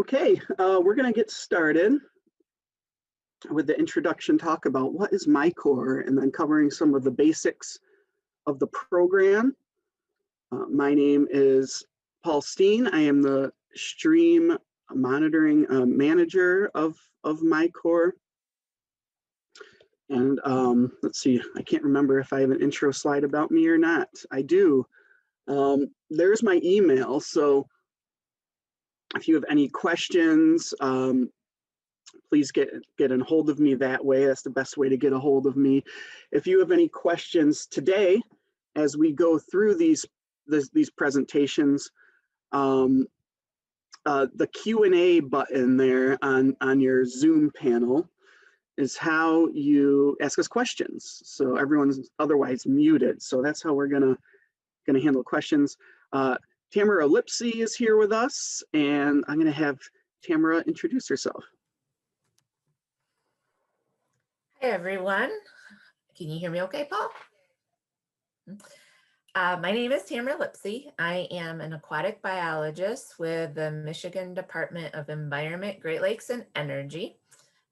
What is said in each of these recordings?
Okay, we're going to get started with the introduction talk about what is MiCorps and then covering some of the basics of the program. My name is Paul Steen. I am the stream monitoring manager of MiCorps. And let's see, I can't remember if I have an intro slide about me or not. I do. There's my email. So if you have any questions, please get in hold of me that way. That's the best way to get a hold of me. If you have any questions today, as we go through these presentations, the Q&A button there on your Zoom panel is how you ask us questions. So everyone's otherwise muted. So that's how we're gonna handle questions. Tamara Lipsy is here with us, and I'm going to have Tamara introduce herself. Hi, everyone. Can you hear me okay, Paul? My name is Tamara Lipsy. I am an aquatic biologist with the Michigan Department of Environment, Great Lakes, and Energy.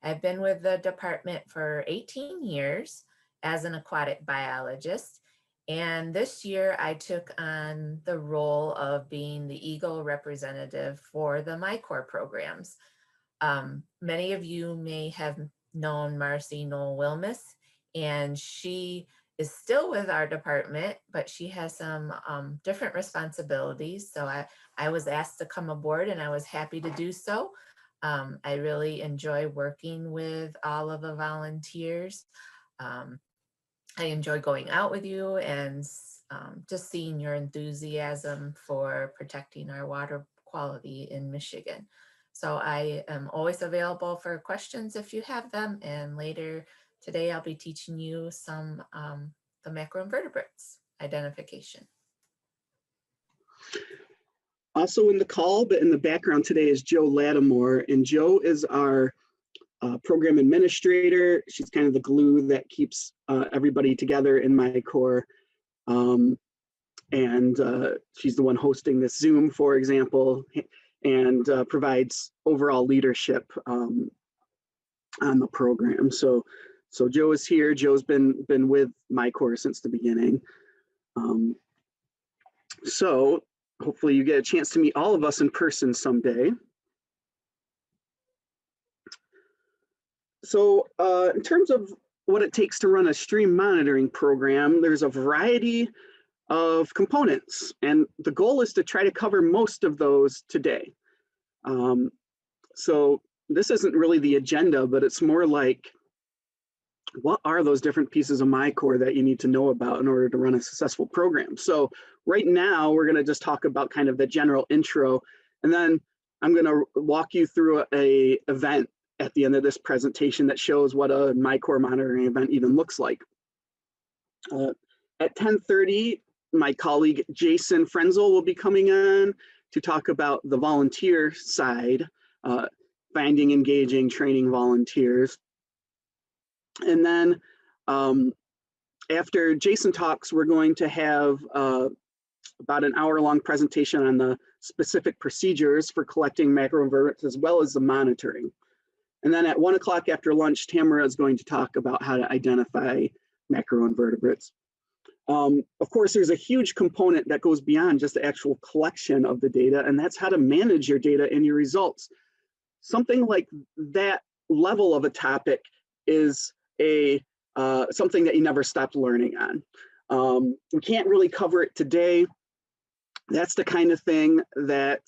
I've been with the department for 18 years as an aquatic biologist. And this year I took on the role of being the Eagle representative for the MiCorps programs. Many of you may have known Marcy Noel-Wilmus, and she is still with our department, but she has some different responsibilities. So I was asked to come aboard, and I was happy to do so. I really enjoy working with all of the volunteers. I enjoy going out with you and just seeing your enthusiasm for protecting our water quality in Michigan. So I am always available for questions if you have them. And later today, I'll be teaching you some the macroinvertebrates identification. Also in the call, but in the background today is Joe Lattimore, and Joe is our program administrator. She's kind of the glue that keeps everybody together in MiCorps. She's the one hosting this Zoom, for example, and provides overall leadership on the program. So Joe is here. Joe's been with MiCorps since the beginning. So hopefully you get a chance to meet all of us in person someday. So in terms of what it takes to run a stream monitoring program, there's a variety of components, and the goal is to try to cover most of those today. So this isn't really the agenda, but it's more like, what are those different pieces of MiCorps that you need to know about in order to run a successful program? So right now, we're going to just talk about kind of the general intro, and then I'm going to walk you through a event at the end of this presentation that shows what a MiCorps monitoring event even looks like. At 10:30, my colleague Jason Frenzel will be coming on to talk about the volunteer side, finding, engaging, training volunteers. And then after Jason talks, we're going to have about an hour-long presentation on the specific procedures for collecting macroinvertebrates as well as the monitoring. And then at 1 o'clock after lunch, Tamara is going to talk about how to identify macroinvertebrates. Of course, there's a huge component that goes beyond just the actual collection of the data, and that's how to manage your data and your results. Something like that level of a topic is something that you never stop learning on. We can't really cover it today. That's the kind of thing that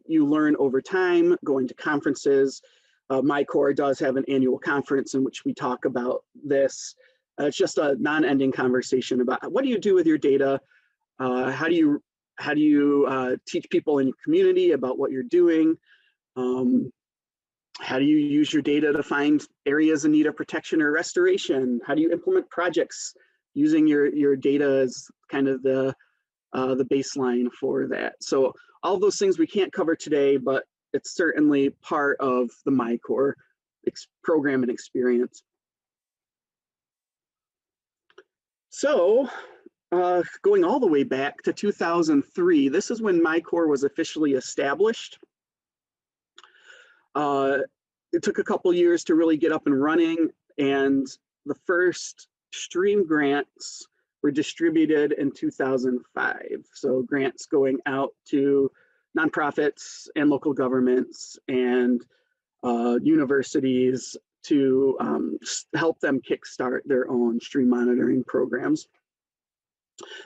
you learn over time, going to conferences. MiCorps does have an annual conference in which we talk about this. It's just a non-ending conversation about what do you do with your data? How do you teach people in your community about what you're doing? How do you use your data to find areas in need of protection or restoration? How do you implement projects using your data as kind of the baseline for that? So all those things we can't cover today, but it's certainly part of the MiCorps program and experience. So going all the way back to 2003, this is when MiCorps was officially established. It took a couple years to really get up and running, and the first stream grants were distributed in 2005. So grants going out to nonprofits and local governments and universities to help them kickstart their own stream monitoring programs.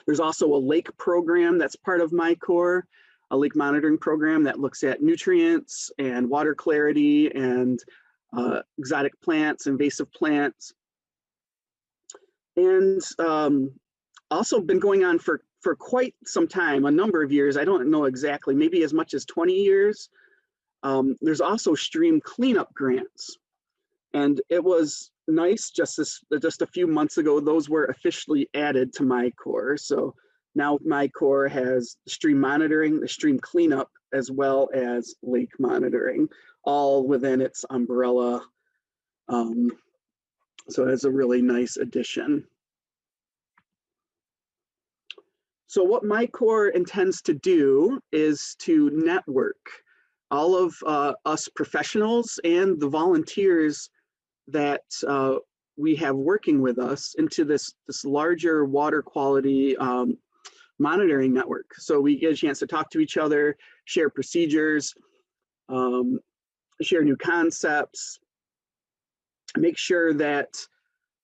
There's also a lake program that's part of MiCorps, a lake monitoring program that looks at nutrients and water clarity and exotic plants, invasive plants. And also been going on for quite some time, a number of years. I don't know exactly, maybe as much as 20 years. There's also stream cleanup grants. And it was nice just a few months ago, those were officially added to MiCorps. So now MiCorps has stream monitoring, the stream cleanup, as well as lake monitoring, all within its umbrella. So that's a really nice addition. So what MiCorps intends to do is to network all of us professionals and the volunteers that we have working with us into this larger water quality monitoring network. So we get a chance to talk to each other, share procedures, share new concepts, make sure that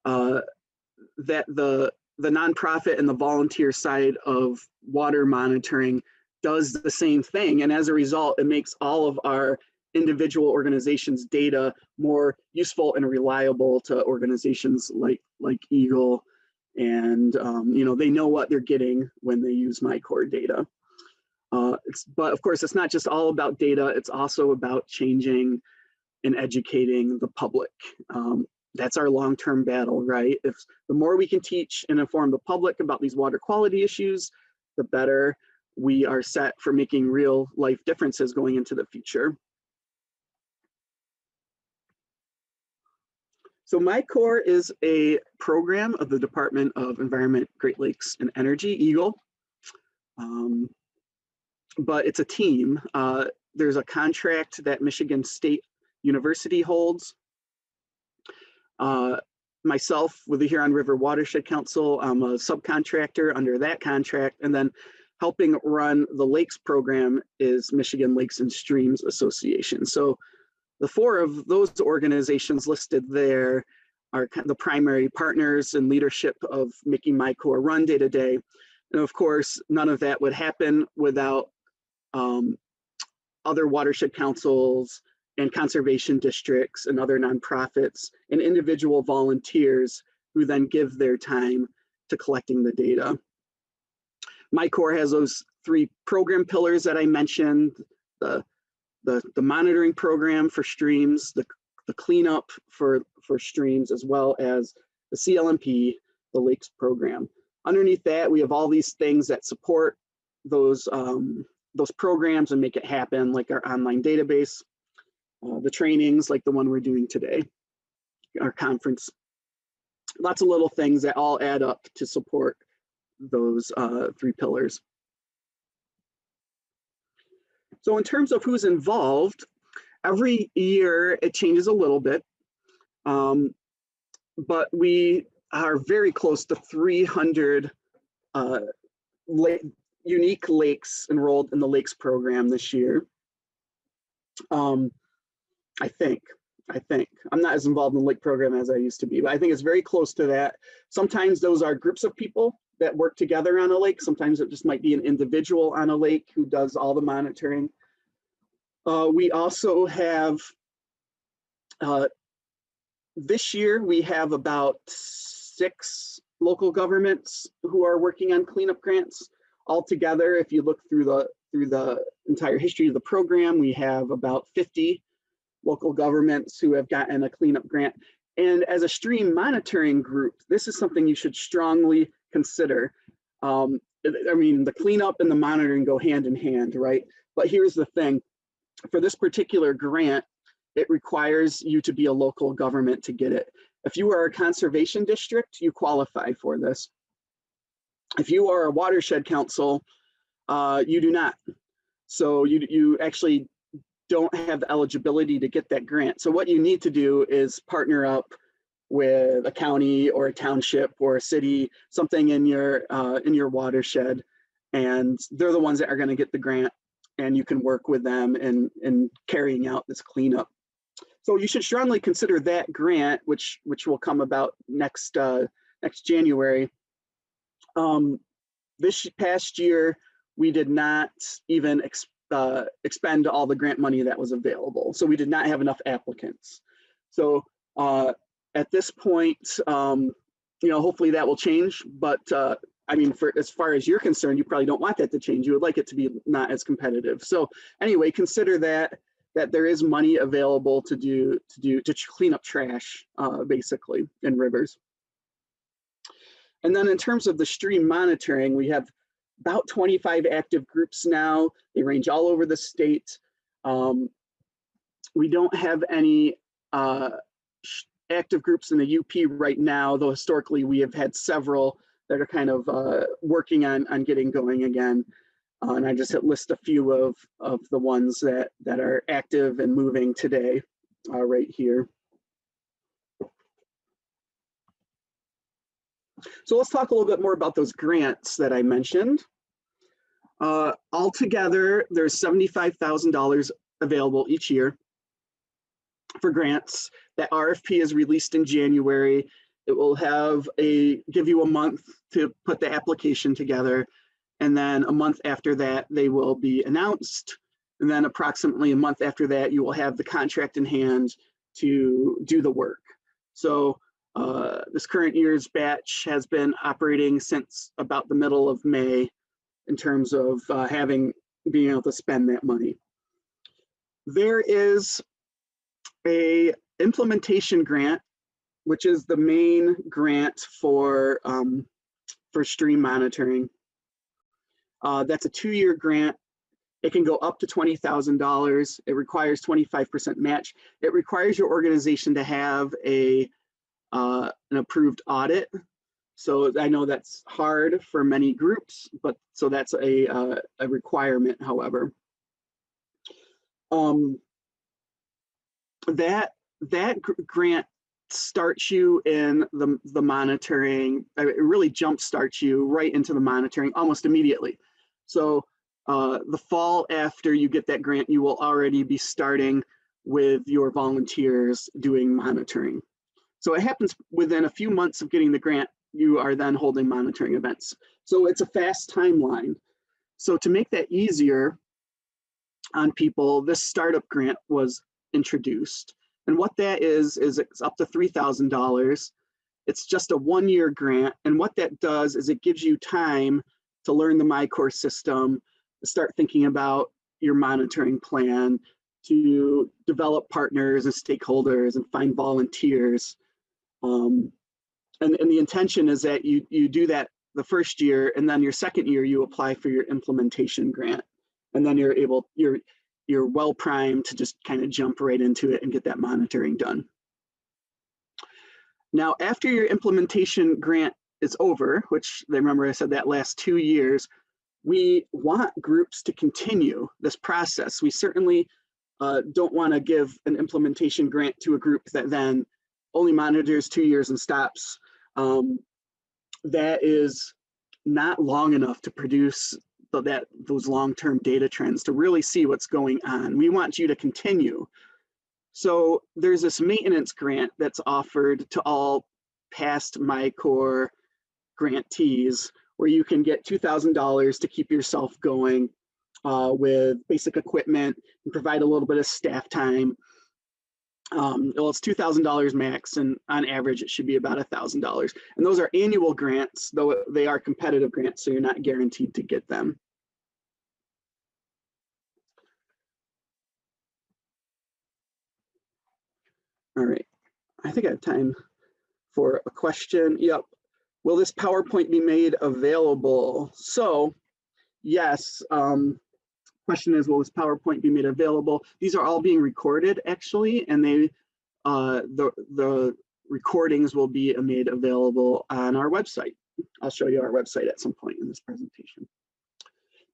that the nonprofit and the volunteer side of water monitoring does the same thing. And as a result, it makes all of our individual organizations' data more useful and reliable to organizations like Eagle. And you know, they know what they're getting when they use MiCorps data. But of course, it's not just all about data, it's also about changing and educating the public. That's our long-term battle, right? If the more we can teach and inform the public about these water quality issues, the better we are set for making real life differences going into the future. So MiCorps is a program of the Department of Environment, Great Lakes, and Energy, Eagle. But it's a team. There's a contract that Michigan State University holds. Myself, with the Huron River Watershed Council, I'm a subcontractor under that contract, and then helping run the Lakes program is Michigan Lakes and Streams Association. So the four of those organizations listed there are kind of the primary partners and leadership of making MiCorps run day to day. And of course, none of that would happen without other watershed councils and conservation districts and other nonprofits and individual volunteers who then give their time to collecting the data. MiCorps has those three program pillars that I mentioned, the monitoring program for streams, the cleanup for streams, as well as the CLMP, the Lakes program. Underneath that, we have all these things that support those programs and make it happen, like our online database, the trainings like the one we're doing today, our conference. Lots of little things that all add up to support those three pillars. So in terms of who's involved, every year it changes a little bit, but we are very close to 300 unique lakes enrolled in the Lakes program this year. I think. I'm not as involved in the lake program as I used to be, but I think it's very close to that. Sometimes those are groups of people that work together on a lake. Sometimes it just might be an individual on a lake who does all the monitoring. We also have, this year we have about 6 local governments who are working on cleanup grants. Altogether, if you look through the entire history of the program, we have about 50 local governments who have gotten a cleanup grant. And as a stream monitoring group, this is something you should strongly consider. I mean, the cleanup and the monitoring go hand in hand, right? But here's the thing, for this particular grant, it requires you to be a local government to get it. If you are a conservation district, you qualify for this. If you are a watershed council, you do not. So you actually don't have the eligibility to get that grant. So what you need to do is partner up with a county or a township or a city, something in your watershed, and they're the ones that are going to get the grant, and you can work with them in carrying out this cleanup. So you should strongly consider that grant, which will come about next January. This past year, we did not even expend all the grant money that was available. So we did not have enough applicants. So at this point, hopefully that will change. But I mean, as far as you're concerned, you probably don't want that to change. You would like it to be not as competitive. So anyway, consider that there is money available to clean up trash, basically, in rivers. And then in terms of the stream monitoring, we have about 25 active groups now. They range all over the state. We don't have any active groups in the UP right now, though historically we have had several that are kind of working on getting going again. And I just list a few of the ones that are active and moving today, right here. So let's talk a little bit more about those grants that I mentioned. Altogether, there's $75,000 available each year for grants. That RFP is released in January. It will give you a month to put the application together. And then a month after that, they will be announced. And then approximately a month after that, you will have the contract in hand to do the work. So this current year's batch has been operating since about the middle of May in terms of being able to spend that money. There is a implementation grant, which is the main grant for stream monitoring. That's a 2-year grant. It can go up to $20,000. It requires 25% match. It requires your organization to have an approved audit. So I know that's hard for many groups, but so that's a requirement, however. That grant starts you in the monitoring. It really jump starts you right into the monitoring almost immediately. So the fall after you get that grant, you will already be starting with your volunteers doing monitoring. So it happens within a few months of getting the grant, you are then holding monitoring events. So it's a fast timeline. So to make that easier on people, this startup grant was introduced. And what that is it's up to $3,000. It's just a 1-year grant. And what that does is it gives you time to learn the MiCorps system, to start thinking about your monitoring plan, to develop partners and stakeholders and find volunteers. And the intention is that you do that the first year, and then your second year you apply for your implementation grant. And then you're well primed to just kind of jump right into it and get that monitoring done. Now, after your implementation grant is over, which remember I said that lasts 2 years, we want groups to continue this process. We certainly don't want to give an implementation grant to a group that then only monitors 2 years and stops. That is not long enough to produce those long-term data trends to really see what's going on. We want you to continue. So there's this maintenance grant that's offered to all past MiCorps grantees, where you can get $2,000 to keep yourself going with basic equipment and provide a little bit of staff time. Well, it's $2,000 max, and on average, it should be about $1,000. And those are annual grants, though they are competitive grants, so you're not guaranteed to get them. All right, I think I have time for a question. Yep, will this PowerPoint be made available? So, yes, question is, will this PowerPoint be made available? These are all being recorded, actually, and the recordings will be made available on our website. I'll show you our website at some point in this presentation.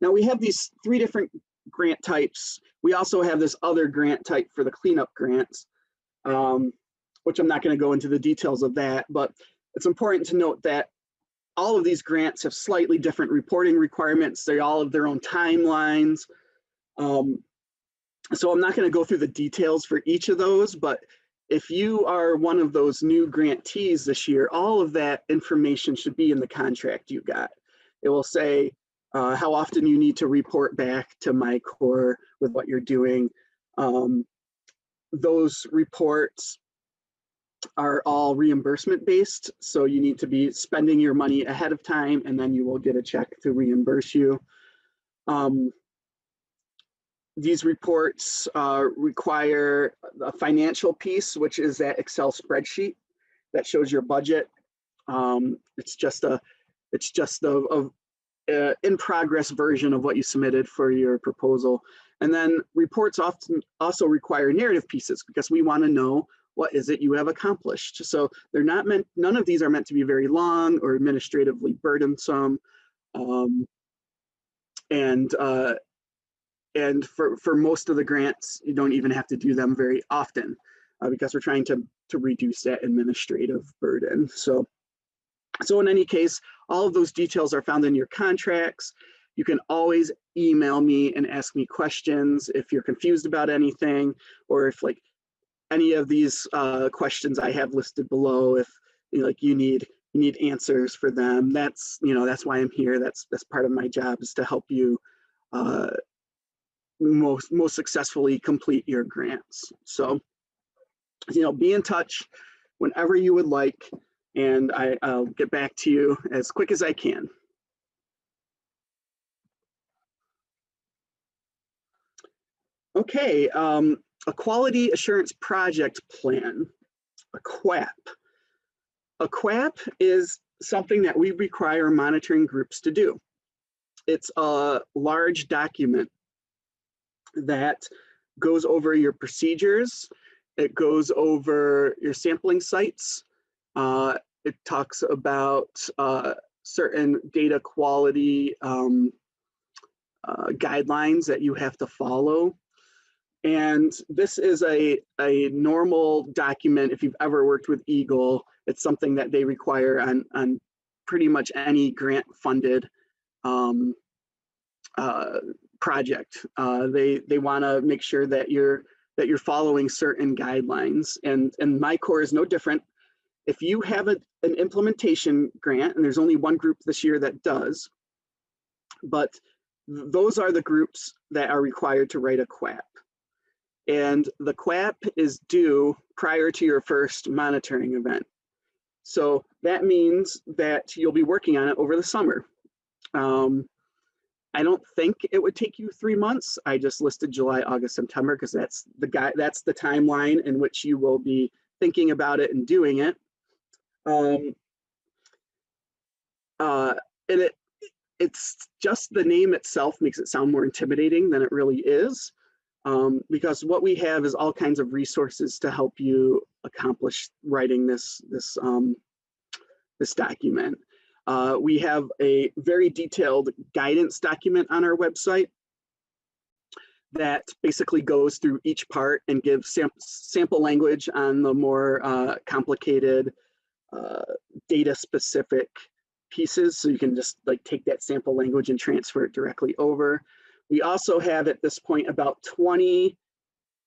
Now, we have these 3 different grant types. We also have this other grant type for the cleanup grants, which I'm not going to go into the details of that, but it's important to note that all of these grants have slightly different reporting requirements. They all have their own timelines. So I'm not going to go through the details for each of those, but if you are one of those new grantees this year, all of that information should be in the contract you got. It will say how often you need to report back to MiCorps with what you're doing. Those reports are all reimbursement based, so you need to be spending your money ahead of time, and then you will get a check to reimburse you. These reports require a financial piece, which is that Excel spreadsheet that shows your budget. It's just a in progress version of what you submitted for your proposal. And then reports often also require narrative pieces, because we want to know what is it you have accomplished. So they're not meant, none of these are meant to be very long or administratively burdensome. And for most of the grants, you don't even have to do them very often, because we're trying to reduce that administrative burden. So in any case, all of those details are found in your contracts. You can always email me and ask me questions if you're confused about anything, or if like any of these questions I have listed below, if you need answers for them. That's why I'm here. That's part of my job, is to help you most successfully complete your grants. So be in touch whenever you would like, and I'll get back to you as quick as I can. Okay, a quality assurance project plan, a QAP. A QAP is something that we require monitoring groups to do. It's a large document that goes over your procedures. It goes over your sampling sites. It talks about certain data quality guidelines that you have to follow. And this is a normal document. If you've ever worked with Eagle, it's something that they require on pretty much any grant funded project. They want to make sure that you're following certain guidelines, and MiCorps is no different. If you have an implementation grant, and there's only one group this year that does, but those are the groups that are required to write a QAP. And the QAP is due prior to your first monitoring event. So that means that you'll be working on it over the summer. I don't think it would take you 3 months. I just listed July, August, September, because that's the timeline in which you will be thinking about it and doing it. And it's just the name itself makes it sound more intimidating than it really is, because what we have is all kinds of resources to help you accomplish writing this document. We have a very detailed guidance document on our website that basically goes through each part and gives sample language on the more complicated data specific pieces. So you can just take that sample language and transfer it directly over. We also have at this point about 20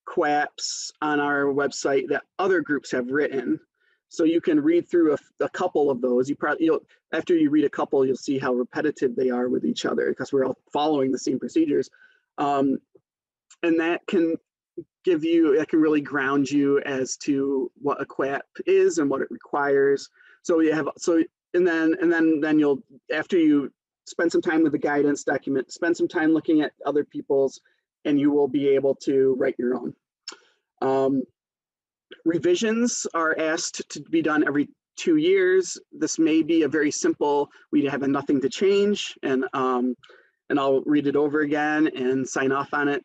QAPs on our website that other groups have written. So you can read through a couple of those. After you read a couple, you'll see how repetitive they are with each other, because we're all following the same procedures. And that can really ground you as to what a QAP is and what it requires. And then you'll, after you spend some time with the guidance document, spend some time looking at other people's, and you will be able to write your own. Revisions are asked to be done every 2 years. This may be a very simple, we have nothing to change, and I'll read it over again and sign off on it.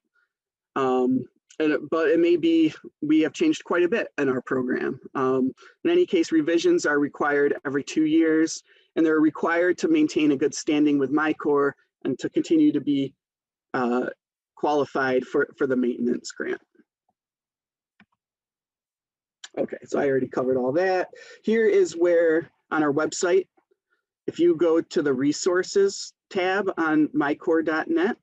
But it may be we have changed quite a bit in our program. In any case, revisions are required every 2 years, and they're required to maintain a good standing with MiCorps and to continue to be qualified for the maintenance grant. Okay, so I already covered all that. Here is where on our website, if you go to the resources tab on MiCorps.net,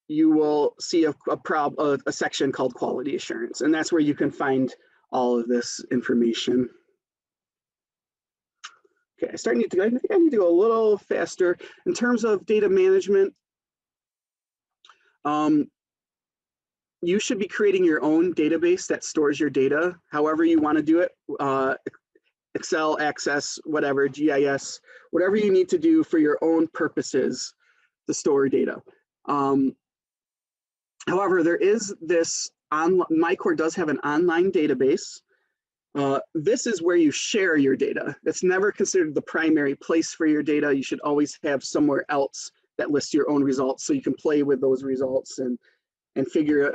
you will see a section called quality assurance, and that's where you can find all of this information. Okay, I think I need to go a little faster. In terms of data management, you should be creating your own database that stores your data, however you want to do it, Excel, Access, whatever, GIS, whatever you need to do for your own purposes to store data. However, there is this, MiCorps does have an online database. This is where you share your data. That's never considered the primary place for your data. You should always have somewhere else that lists your own results so you can play with those results and figure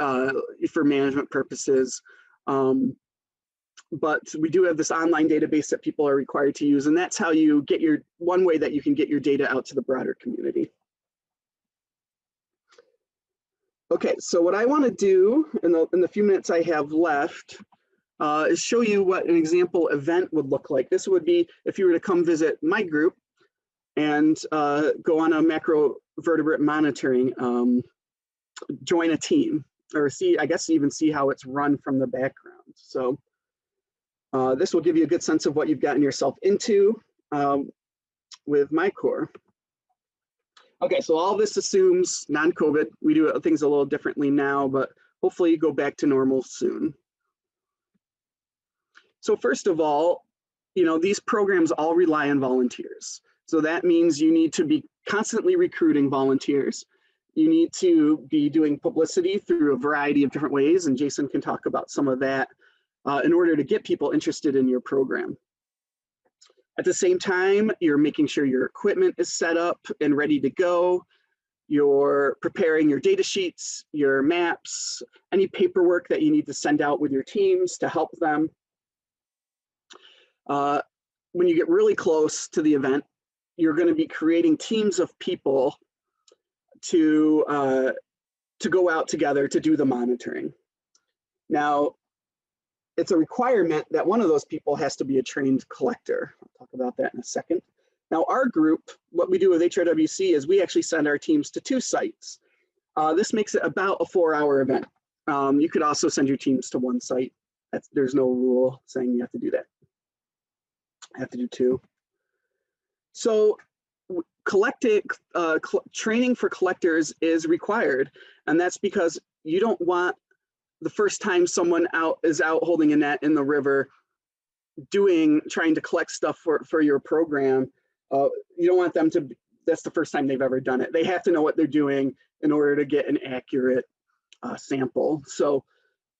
for management purposes. But we do have this online database that people are required to use, and that's how you get one way that you can get your data out to the broader community. Okay, so what I want to do in the few minutes I have left is show you what an example event would look like. This would be if you were to come visit my group and go on a macrovertebrate monitoring, join a team, or I guess even see how it's run from the background. So this will give you a good sense of what you've gotten yourself into with MiCorps. Okay, so all this assumes non-COVID. We do things a little differently now, but hopefully go back to normal soon. So first of all, these programs all rely on volunteers. So that means you need to be constantly recruiting volunteers. You need to be doing publicity through a variety of different ways, and Jason can talk about some of that in order to get people interested in your program. At the same time, you're making sure your equipment is set up and ready to go. You're preparing your data sheets, your maps, any paperwork that you need to send out with your teams to help them. When you get really close to the event, you're going to be creating teams of people to go out together to do the monitoring. Now, it's a requirement that one of those people has to be a trained collector. I'll talk about that in a second. Now, our group, what we do with HRWC is we actually send our teams to 2 sites. This makes it about a 4-hour event. You could also send your teams to 1 site. There's no rule saying you have to do that. I have to do 2. So training for collectors is required, and that's because you don't want the first time someone is out holding a net in the river trying to collect stuff for your program. You don't want them to, that's the first time they've ever done it. They have to know what they're doing in order to get an accurate sample. So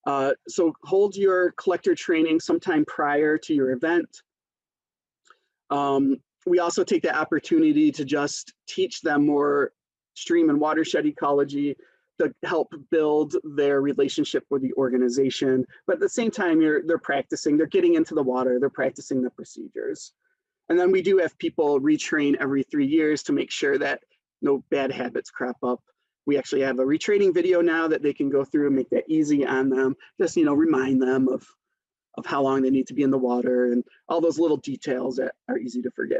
hold your collector training sometime prior to your event. We also take the opportunity to just teach them more stream and watershed ecology to help build their relationship with the organization. But at the same time, they're practicing, they're getting into the water, they're practicing the procedures. And then we do have people retrain every 3 years to make sure that no bad habits crop up. We actually have a retraining video now that they can go through and make that easy on them. Just, remind them of how long they need to be in the water and all those little details that are easy to forget.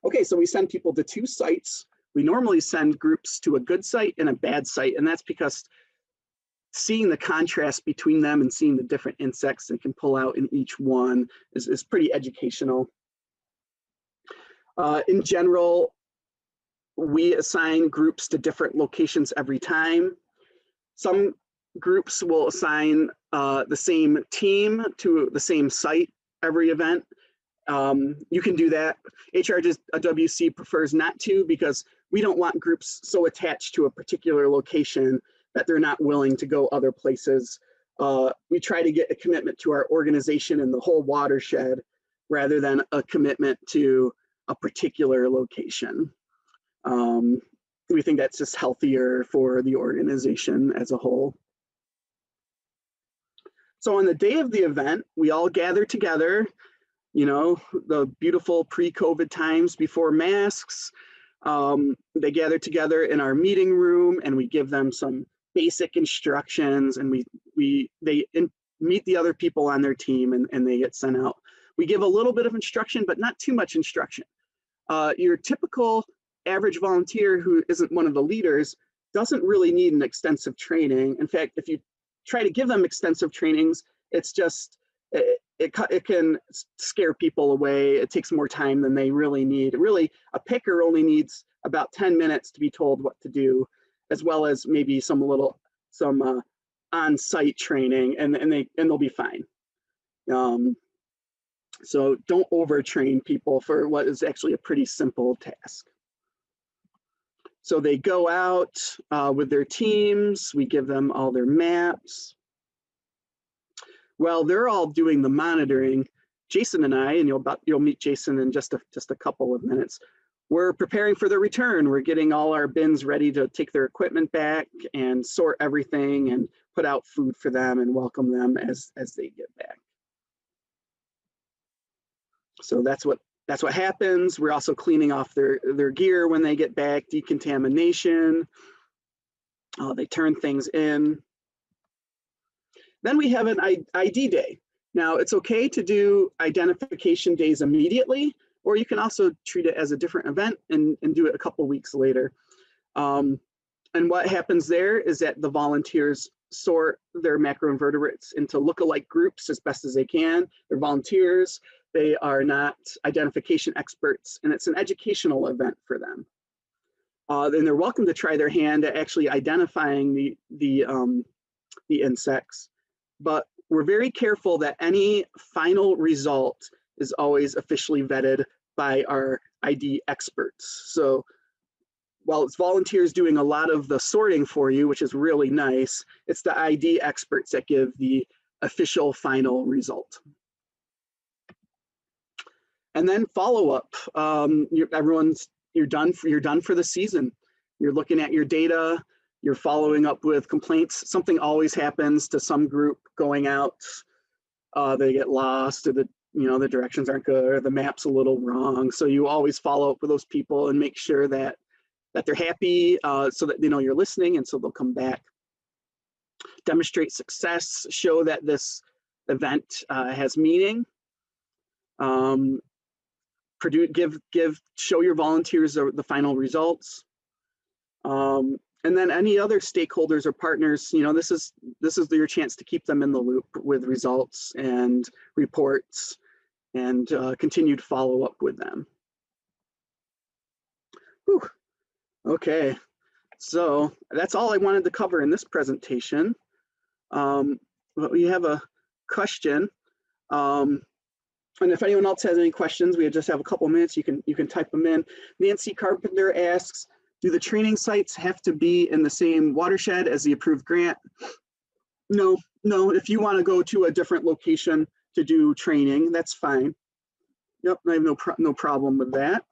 Okay, so we send people to 2 sites. We normally send groups to a good site and a bad site, and that's because seeing the contrast between them and seeing the different insects they can pull out in each one is pretty educational. In general, we assign groups to different locations every time. Some groups will assign the same team to the same site every event. You can do that. HRWC prefers not to, because we don't want groups so attached to a particular location that they're not willing to go other places. We try to get a commitment to our organization and the whole watershed rather than a commitment to a particular location. We think that's just healthier for the organization as a whole. So on the day of the event, we all gather together, the beautiful pre-COVID times before masks. They gather together in our meeting room and we give them some basic instructions, and they meet the other people on their team, and they get sent out. We give a little bit of instruction, but not too much instruction. Your typical average volunteer who isn't one of the leaders doesn't really need an extensive training. In fact, if you try to give them extensive trainings, it's just, it can scare people away. It takes more time than they really need. Really, a picker only needs about 10 minutes to be told what to do, as well as maybe some on-site training, and they'll be fine. So don't overtrain people for what is actually a pretty simple task. So they go out with their teams. We give them all their maps. Well, they're all doing the monitoring. Jason and I, and you'll meet Jason in just a couple of minutes, we're preparing for their return. We're getting all our bins ready to take their equipment back and sort everything and put out food for them and welcome them as they get back. So that's what happens. We're also cleaning off their gear when they get back, decontamination. They turn things in. Then we have an ID day. Now, it's okay to do identification days immediately, or you can also treat it as a different event and do it a couple weeks later. And what happens there is that the volunteers sort their macroinvertebrates into lookalike groups as best as they can. They're volunteers. They are not identification experts, and it's an educational event for them. And they're welcome to try their hand at actually identifying the insects, but we're very careful that any final result is always officially vetted by our ID experts. So while it's volunteers doing a lot of the sorting for you, which is really nice, it's the ID experts that give the official final result. And then follow-up. You're done for the season. You're looking at your data. You're following up with complaints. Something always happens to some group going out. They get lost, or the directions aren't good, or the map's a little wrong. So you always follow up with those people and make sure that they're happy, so that they know you're listening, and so they'll come back. Demonstrate success. Show that this event has meaning. Show your volunteers the final results. And then any other stakeholders or partners, this is your chance to keep them in the loop with results and reports, and continued follow-up with them. Whew. Okay, so that's all I wanted to cover in this presentation. But we have a question. And if anyone else has any questions, we just have a couple minutes. You can type them in. Nancy Carpenter asks, do the training sites have to be in the same watershed as the approved grant? No. If you want to go to a different location to do training, that's fine. Yep, I have no problem with that.